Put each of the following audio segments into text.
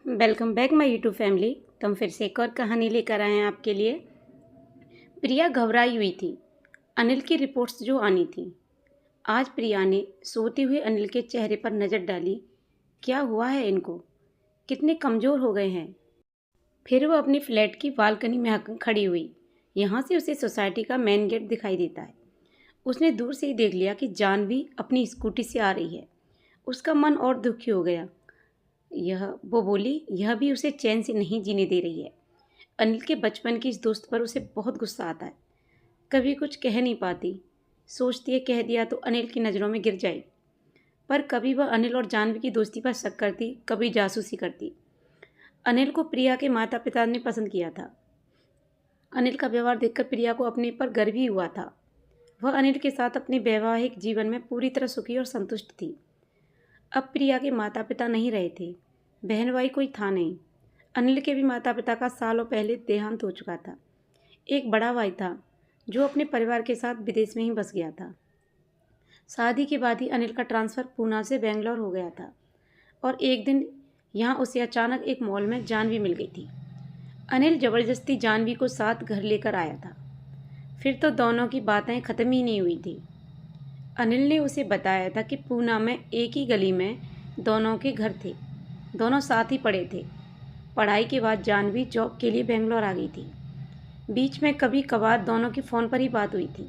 Welcome back my YouTube family. तो हम फिर से एक और कहानी लेकर आए हैं आपके लिए। प्रिया घबराई हुई थी अनिल की रिपोर्ट्स जो आनी थी। आज प्रिया ने सोते हुए अनिल के चेहरे पर नज़र डाली। क्या हुआ है इनको, कितने कमज़ोर हो गए हैं। फिर वह अपनी फ्लैट की बालकनी में आकर खड़ी हुई। यहाँ से उसे सोसाइटी का मेन गेट दिखाई देता है। उसने दूर से ही देख लिया कि जानवी अपनी स्कूटी से आ रही है। उसका मन और दुखी हो गया। वो बोली, यह भी उसे चैन से नहीं जीने दे रही है। अनिल के बचपन की इस दोस्त पर उसे बहुत गुस्सा आता है। कभी कुछ कह नहीं पाती, सोचती है कह दिया तो अनिल की नज़रों में गिर जाए। पर कभी वह अनिल और जानवी की दोस्ती पर शक करती, कभी जासूसी करती। अनिल को प्रिया के माता पिता ने पसंद किया था। अनिल का व्यवहार देखकर प्रिया को अपने पर गर्व ही हुआ था। वह अनिल के साथ अपने वैवाहिक जीवन में पूरी तरह सुखी और संतुष्ट थी। अब प्रिया के माता पिता नहीं रहे थे, बहन भाई कोई था नहीं। अनिल के भी माता पिता का सालों पहले देहांत हो चुका था। एक बड़ा भाई था जो अपने परिवार के साथ विदेश में ही बस गया था। शादी के बाद ही अनिल का ट्रांसफ़र पूना से बेंगलोर हो गया था और एक दिन यहाँ उसे अचानक एक मॉल में जानवी मिल गई थी। अनिल ज़बरदस्ती जानवी को साथ घर लेकर आया था। फिर तो दोनों की बातें ख़त्म ही नहीं हुई थी। अनिल ने उसे बताया था कि पूना में एक ही गली में दोनों के घर थे, दोनों साथ ही पढ़े थे। पढ़ाई के बाद जानवी जॉब के लिए बेंगलोर आ गई थी। बीच में कभी कभार दोनों की फ़ोन पर ही बात हुई थी।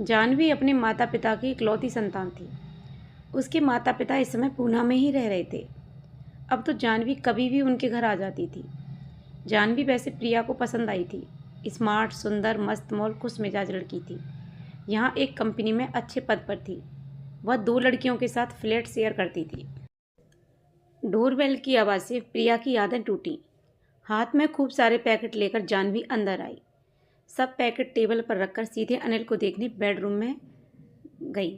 जानवी अपने माता पिता की इकलौती संतान थी। उसके माता पिता इस समय पूना में ही रह रहे थे। अब तो जानवी कभी भी उनके घर आ जाती थी। जानवी वैसे प्रिया को पसंद आई थी। स्मार्ट, सुंदर, मस्त मौल, खुश मिजाज लड़की थी। यहाँ एक कंपनी में अच्छे पद पर थी। वह 2 लड़कियों के साथ फ्लैट शेयर करती थी। डोरबेल की आवाज़ से प्रिया की यादें टूटी। हाथ में खूब सारे पैकेट लेकर जानवी अंदर आई। सब पैकेट टेबल पर रखकर सीधे अनिल को देखने बेडरूम में गई।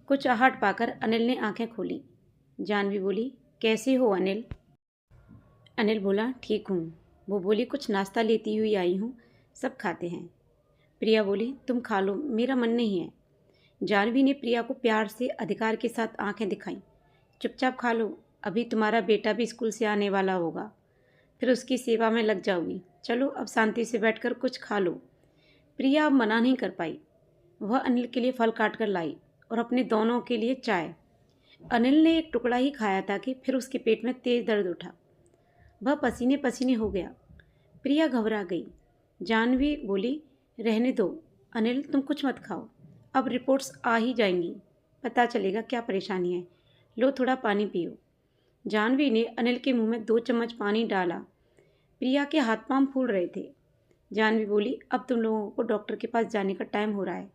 कुछ आहट पाकर अनिल ने आंखें खोली। जानवी बोली, कैसे हो अनिल? अनिल बोला, ठीक हूँ। वो बोली, कुछ नाश्ता लेती हुई आई हूँ, सब खाते हैं। प्रिया बोली, तुम खा लो, मेरा मन नहीं है। जानवी ने प्रिया को प्यार से अधिकार के साथ आंखें दिखाई। चुपचाप खा लो, अभी तुम्हारा बेटा भी स्कूल से आने वाला होगा, फिर उसकी सेवा में लग जाओगी। चलो अब शांति से बैठकर कुछ खा लो। प्रिया अब मना नहीं कर पाई। वह अनिल के लिए फल काट कर लाई और अपने दोनों के लिए चाय। अनिल ने एक टुकड़ा ही खाया था कि फिर उसके पेट में तेज दर्द उठा। वह पसीने पसीने हो गया। प्रिया घबरा गई। जानवी बोली, रहने दो अनिल, तुम कुछ मत खाओ, अब रिपोर्ट्स आ ही जाएंगी, पता चलेगा क्या परेशानी है। लो थोड़ा पानी पियो। जानवी ने अनिल के मुंह में 2 चम्मच पानी डाला। प्रिया के हाथ पांव फूल रहे थे। जानवी बोली, अब तुम लोगों को डॉक्टर के पास जाने का टाइम हो रहा है,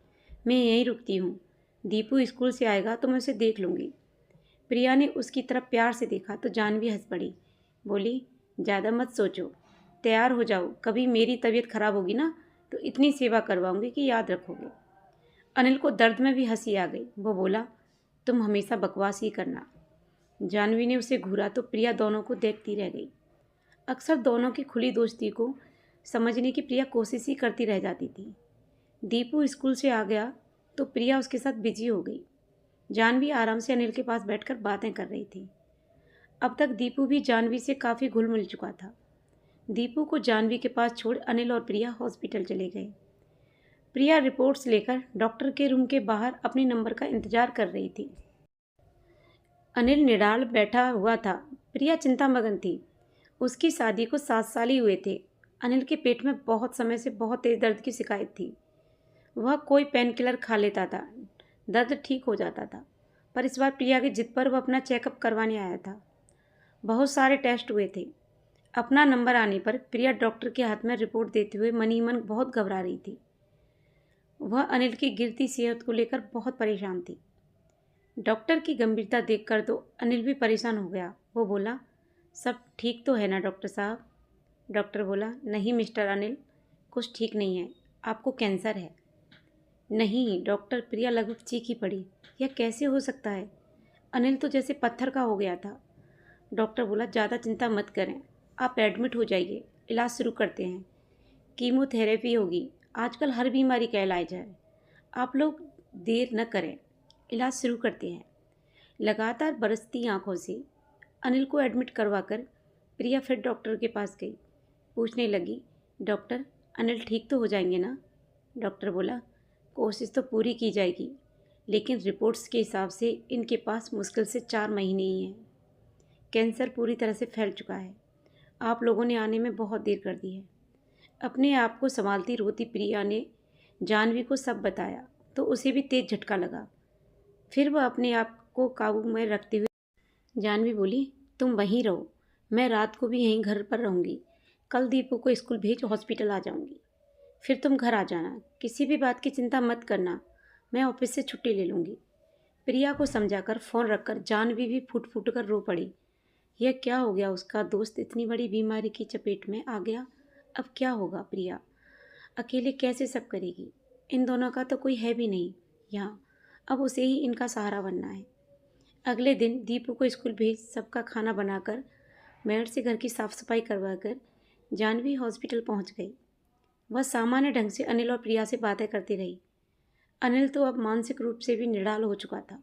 मैं यहीं रुकती हूँ। दीपू स्कूल से आएगा तो मैं उसे देख लूँगी। प्रिया ने उसकी तरफ प्यार से देखा तो जानवी हंस पड़ी। बोली, ज़्यादा मत सोचो, तैयार हो जाओ, कभी मेरी तबीयत खराब होगी ना तो इतनी सेवा करवाऊंगी कि याद रखोगे। अनिल को दर्द में भी हंसी आ गई। वो बोला, तुम हमेशा बकवास ही करना। जानवी ने उसे घूरा तो प्रिया दोनों को देखती रह गई। अक्सर दोनों की खुली दोस्ती को समझने की प्रिया कोशिश ही करती रह जाती थी। दीपू स्कूल से आ गया तो प्रिया उसके साथ बिजी हो गई। जानवी आराम से अनिल के पास बैठकर बातें कर रही थी। अब तक दीपू भी जानवी से काफ़ी घुल मिल चुका था। दीपू को जानवी के पास छोड़ अनिल और प्रिया हॉस्पिटल चले गए। प्रिया रिपोर्ट्स लेकर डॉक्टर के रूम के बाहर अपने नंबर का इंतजार कर रही थी। अनिल निडाल बैठा हुआ था। प्रिया चिंतामग्न थी। उसकी शादी को 7 साल ही हुए थे। अनिल के पेट में बहुत समय से बहुत तेज दर्द की शिकायत थी। वह कोई पेन किलर खा लेता था, दर्द ठीक हो जाता था। पर इस बार प्रिया की जिद पर वह अपना चेकअप करवाने आया था। बहुत सारे टेस्ट हुए थे। अपना नंबर आने पर प्रिया डॉक्टर के हाथ में रिपोर्ट देते हुए मन ही मन बहुत घबरा रही थी। वह अनिल की गिरती सेहत को लेकर बहुत परेशान थी। डॉक्टर की गंभीरता देखकर तो अनिल भी परेशान हो गया। वो बोला, सब ठीक तो है ना डॉक्टर साहब? डॉक्टर बोला, नहीं मिस्टर अनिल, कुछ ठीक नहीं है, आपको कैंसर है। नहीं डॉक्टर, प्रिया लगभग चीखी पड़ी। यह कैसे हो सकता है? अनिल तो जैसे पत्थर का हो गया था। डॉक्टर बोला, ज़्यादा चिंता मत करें, आप एडमिट हो जाइए, इलाज शुरू करते हैं। कीमोथेरेपी होगी, आजकल हर बीमारी का इलाज है। आप लोग देर न करें, इलाज शुरू करते हैं। लगातार बरसती आंखों से अनिल को एडमिट करवाकर प्रिया फिर डॉक्टर के पास गई। पूछने लगी, डॉक्टर अनिल ठीक तो हो जाएंगे ना? डॉक्टर बोला, कोशिश तो पूरी की जाएगी, लेकिन रिपोर्ट्स के हिसाब से इनके पास मुश्किल से 4 महीने ही हैं। कैंसर पूरी तरह से फैल चुका है। आप लोगों ने आने में बहुत देर कर दी है। अपने आप को संभालती रोती प्रिया ने जानवी को सब बताया तो उसे भी तेज झटका लगा। फिर वह अपने आप को काबू में रखते हुए जानवी बोली, तुम वहीं रहो, मैं रात को भी यहीं घर पर रहूँगी। कल दीपू को स्कूल भेज हॉस्पिटल आ जाऊँगी, फिर तुम घर आ जाना। किसी भी बात की चिंता मत करना, मैं ऑफिस से छुट्टी ले लूँगी। प्रिया को समझाकर फ़ोन रखकर जानवी भी फूट फूट कर रो पड़ी। यह क्या हो गया? उसका दोस्त इतनी बड़ी बीमारी की चपेट में आ गया। अब क्या होगा? प्रिया अकेले कैसे सब करेगी? इन दोनों का तो कोई है भी नहीं यहाँ। अब उसे ही इनका सहारा बनना है। अगले दिन दीपू को स्कूल भेज सबका खाना बनाकर मेड से घर की साफ़ सफाई करवाकर जानवी हॉस्पिटल पहुँच गई। वह सामान्य ढंग से अनिल और प्रिया से बातें करती रही। अनिल तो अब मानसिक रूप से भी निढाल हो चुका था।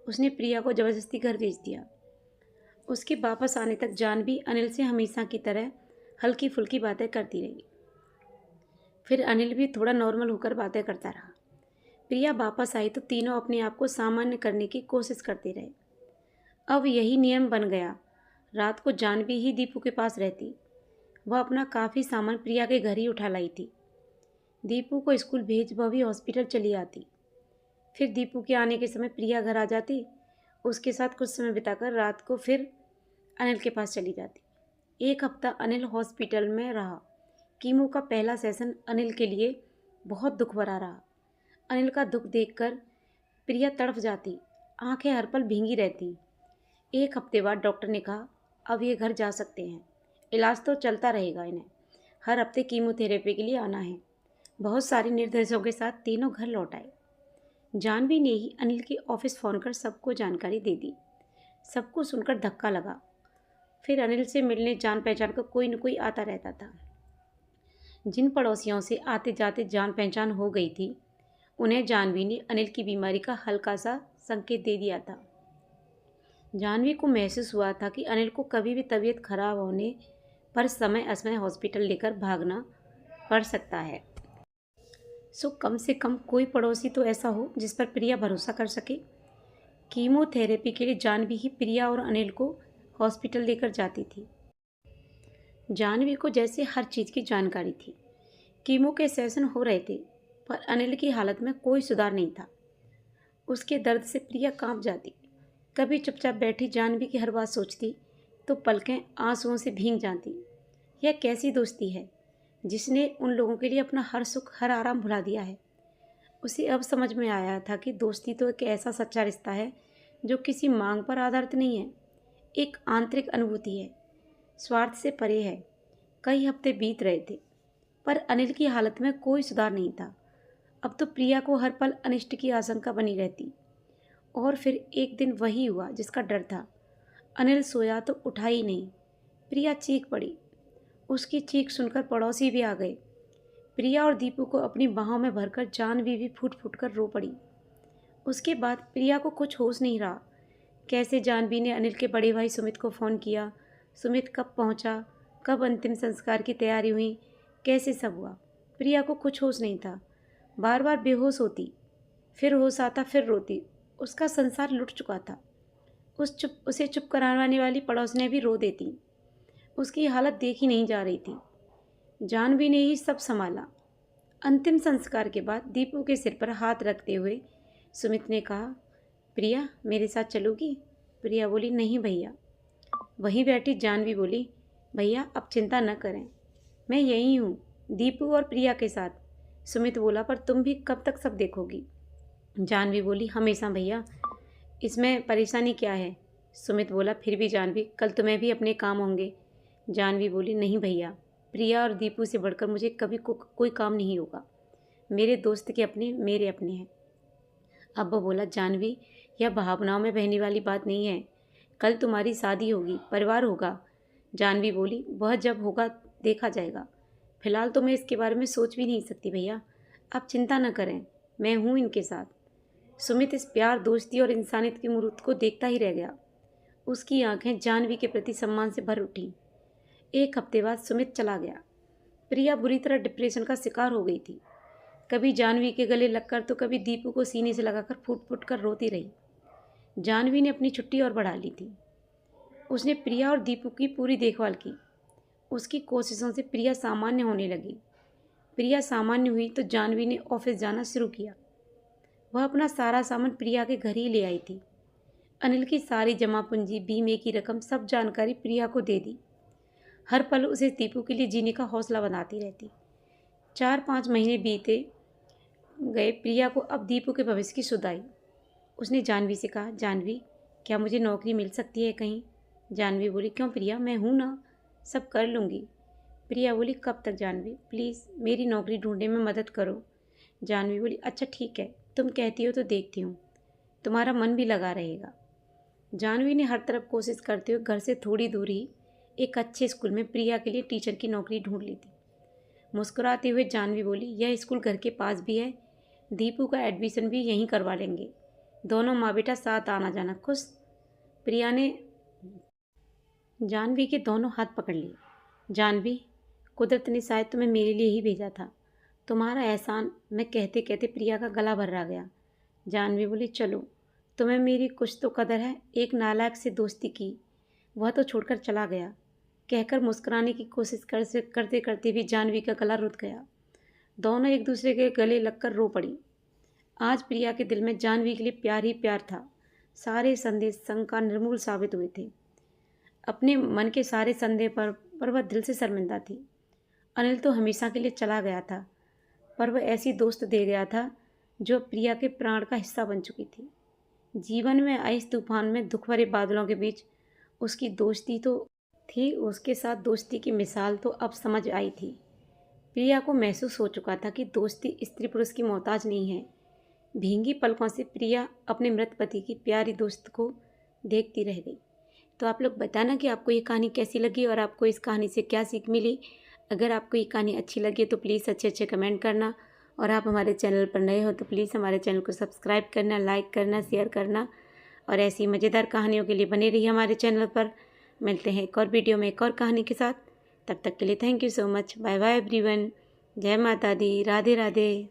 उसने प्रिया को ज़बरदस्ती घर भेज दिया। उसके वापस आने तक जानवी अनिल से हमेशा की तरह हल्की फुल्की बातें करती रही। फिर अनिल भी थोड़ा नॉर्मल होकर बातें करता रहा। प्रिया वापस आई तो तीनों अपने आप को सामान्य करने की कोशिश करते रहे। अब यही नियम बन गया। रात को जानवी ही दीपू के पास रहती। वह अपना काफ़ी सामान प्रिया के घर ही उठा लाई थी। दीपू को स्कूल भेज वह भी हॉस्पिटल चली आती। फिर दीपू के आने के समय प्रिया घर आ जाती। उसके साथ कुछ समय बिताकर रात को फिर अनिल के पास चली जाती। 1 हफ्ता अनिल हॉस्पिटल में रहा। कीमो का पहला सेशन अनिल के लिए बहुत दुख भरा रहा। अनिल का दुख देखकर प्रिया तड़प जाती, आंखें हर पल भींगी रहती। 1 हफ्ते बाद डॉक्टर ने कहा, अब ये घर जा सकते हैं। इलाज तो चलता रहेगा, इन्हें हर हफ्ते कीमोथेरेपी के लिए आना है। बहुत सारे निर्देशों के साथ तीनों घर लौट आए। जानवी ने ही अनिल के ऑफिस फ़ोन कर सबको जानकारी दे दी। सबको सुनकर धक्का लगा। फिर अनिल से मिलने जान पहचान का कोई न कोई आता रहता था। जिन पड़ोसियों से आते जाते जान पहचान हो गई थी, उन्हें जानवी ने अनिल की बीमारी का हल्का सा संकेत दे दिया था। जानवी को महसूस हुआ था कि अनिल को कभी भी तबीयत खराब होने पर समय असमय हॉस्पिटल लेकर भागना पड़ सकता है। सो कम से कम कोई पड़ोसी तो ऐसा हो जिस पर प्रिया भरोसा कर सके। कीमोथेरेपी के लिए जानवी ही प्रिया और अनिल को हॉस्पिटल लेकर जाती थी। जानवी को जैसे हर चीज़ की जानकारी थी। कीमो के सेशन हो रहे थे, पर अनिल की हालत में कोई सुधार नहीं था। उसके दर्द से प्रिया कांप जाती। कभी चुपचाप बैठी जानवी की हर बात सोचती तो पलकें आंसुओं से भीग जाती। यह कैसी दोस्ती है जिसने उन लोगों के लिए अपना हर सुख हर आराम भुला दिया है। उसे अब समझ में आया था कि दोस्ती तो एक ऐसा सच्चा रिश्ता है जो किसी मांग पर आधारित नहीं है, एक आंतरिक अनुभूति है, स्वार्थ से परे है। कई हफ्ते बीत रहे थे, पर अनिल की हालत में कोई सुधार नहीं था। अब तो प्रिया को हर पल अनिष्ट की आशंका बनी रहती। और फिर एक दिन वही हुआ जिसका डर था। अनिल सोया तो उठा ही नहीं। प्रिया चीख पड़ी। उसकी चीख सुनकर पड़ोसी भी आ गए। प्रिया और दीपू को अपनी बाहों में भरकर जानवी भी फूट फूट कर रो पड़ी। उसके बाद प्रिया को कुछ होश नहीं रहा। कैसे जानवी ने अनिल के बड़े भाई सुमित को फ़ोन किया, सुमित कब पहुंचा, कब अंतिम संस्कार की तैयारी हुई, कैसे सब हुआ, प्रिया को कुछ होश नहीं था। बार बार बेहोश होती, फिर होश आता, फिर रोती। उसका संसार लुट चुका था। उसे चुप कराने वाली पड़ोसनें भी रो देती। उसकी हालत देखी नहीं जा रही थी। जानवी ने ही सब संभाला। अंतिम संस्कार के बाद दीपू के सिर पर हाथ रखते हुए सुमित ने कहा, प्रिया मेरे साथ चलोगी? प्रिया बोली, नहीं भैया। वहीं बैठी जानवी बोली, भैया अब चिंता न करें, मैं यहीं हूँ दीपू और प्रिया के साथ। सुमित बोला, पर तुम भी कब तक सब देखोगी? जानवी बोली, हमेशा भैया, इसमें परेशानी क्या है? सुमित बोला, फिर भी जानवी, कल तुम्हें भी अपने काम होंगे। जानवी बोली, नहीं भैया, प्रिया और दीपू से बढ़कर मुझे कभी कोई काम नहीं होगा। मेरे दोस्त के अपने मेरे अपने हैं। अब वो बोला, जानवी, यह भावनाओं में बहने वाली बात नहीं है। कल तुम्हारी शादी होगी, परिवार होगा। जानवी बोली, वह जब होगा देखा जाएगा। फिलहाल तो मैं इसके बारे में सोच भी नहीं सकती भैया। आप चिंता न करें, मैं हूँ इनके साथ। सुमित इस प्यार, दोस्ती और इंसानियत की मूर्त को देखता ही रह गया। उसकी आंखें जाह्नवी के प्रति सम्मान से भर उठीं। एक हफ्ते बाद सुमित चला गया। प्रिया बुरी तरह डिप्रेशन का शिकार हो गई थी। कभी जाह्नवी के गले लगकर तो कभी दीपू को सीने से लगाकर फूट फूट कर रोती रही। जाह्नवी ने अपनी छुट्टी और बढ़ा ली थी। उसने प्रिया और दीपू की पूरी देखभाल की। उसकी कोशिशों से प्रिया सामान्य होने लगी। प्रिया सामान्य हुई तो जाह्नवी ने ऑफिस जाना शुरू किया। वह अपना सारा सामान प्रिया के घर ही ले आई थी। अनिल की सारी जमा पूंजी, बीमे की रकम, सब जानकारी प्रिया को दे दी। हर पल उसे दीपू के लिए जीने का हौसला बनाती रहती। 4-5 महीने बीते गए। प्रिया को अब दीपू के भविष्य की सुध आई। उसने जाह्नवी से कहा, जाह्नवी, क्या मुझे नौकरी मिल सकती है कहीं? जाह्नवी बोली, क्यों प्रिया, मैं हूँ ना, सब कर लूँगी। प्रिया बोली, कब तक जाह्नवी, प्लीज़ मेरी नौकरी ढूंढने में मदद करो। जाह्नवी बोली, अच्छा ठीक है, तुम कहती हो तो देखती हूँ, तुम्हारा मन भी लगा रहेगा। जाह्नवी ने हर तरफ कोशिश करते हुए घर से थोड़ी दूर ही एक अच्छे स्कूल में प्रिया के लिए टीचर की नौकरी ढूंढ ली थी। मुस्कुराते हुए जाह्नवी बोली, यह स्कूल घर के पास भी है, दीपू का एडमिशन भी यहीं करवा लेंगे, दोनों माँ बेटा साथ आना जाना, खुश? प्रिया ने जाह्नवी के दोनों हाथ पकड़ लिए। जाह्नवी, कुदरत ने शायद तुम्हें मेरे लिए ही भेजा था, तुम्हारा एहसान, मैं कहते कहते प्रिया का गला भर गया। जाह्नवी बोली, चलो, तुम्हें मेरी कुछ तो कदर है। एक नालायक से दोस्ती की, वह तो छोड़कर चला गया। कहकर मुस्कुराने की कोशिश करते करते भी जाह्नवी का गला रुक गया। दोनों एक दूसरे के गले लगकर रो पड़ी। आज प्रिया के दिल में जाह्नवी के लिए प्यार ही प्यार था। सारे संदेह शंका निर्मूल साबित हुए थे। अपने मन के सारे संदेह पर वह दिल से शर्मिंदा थी। अनिल तो हमेशा के लिए चला गया था, पर वह ऐसी दोस्त दे गया था जो प्रिया के प्राण का हिस्सा बन चुकी थी। जीवन में आए इस तूफान में, दुख भरे बादलों के बीच उसकी दोस्ती तो थी। उसके साथ दोस्ती की मिसाल तो अब समझ आई थी। प्रिया को महसूस हो चुका था कि दोस्ती स्त्री पुरुष की मोहताज नहीं है। भींगी पलकों से प्रिया अपने मृत पति की प्यारी दोस्त को देखती रह गई। तो आप लोग बताना कि आपको ये कहानी कैसी लगी और आपको इस कहानी से क्या सीख मिली। अगर आपको ये कहानी अच्छी लगी तो प्लीज़ अच्छे अच्छे कमेंट करना, और आप हमारे चैनल पर नए हो तो प्लीज़ हमारे चैनल को सब्सक्राइब करना, लाइक करना, शेयर करना, और ऐसी मज़ेदार कहानियों के लिए बने रहिए हमारे चैनल पर। मिलते हैं एक और वीडियो में एक और कहानी के साथ। तब तक के लिए thank you so much. Bye bye everyone. जय माता दी। राधे राधे।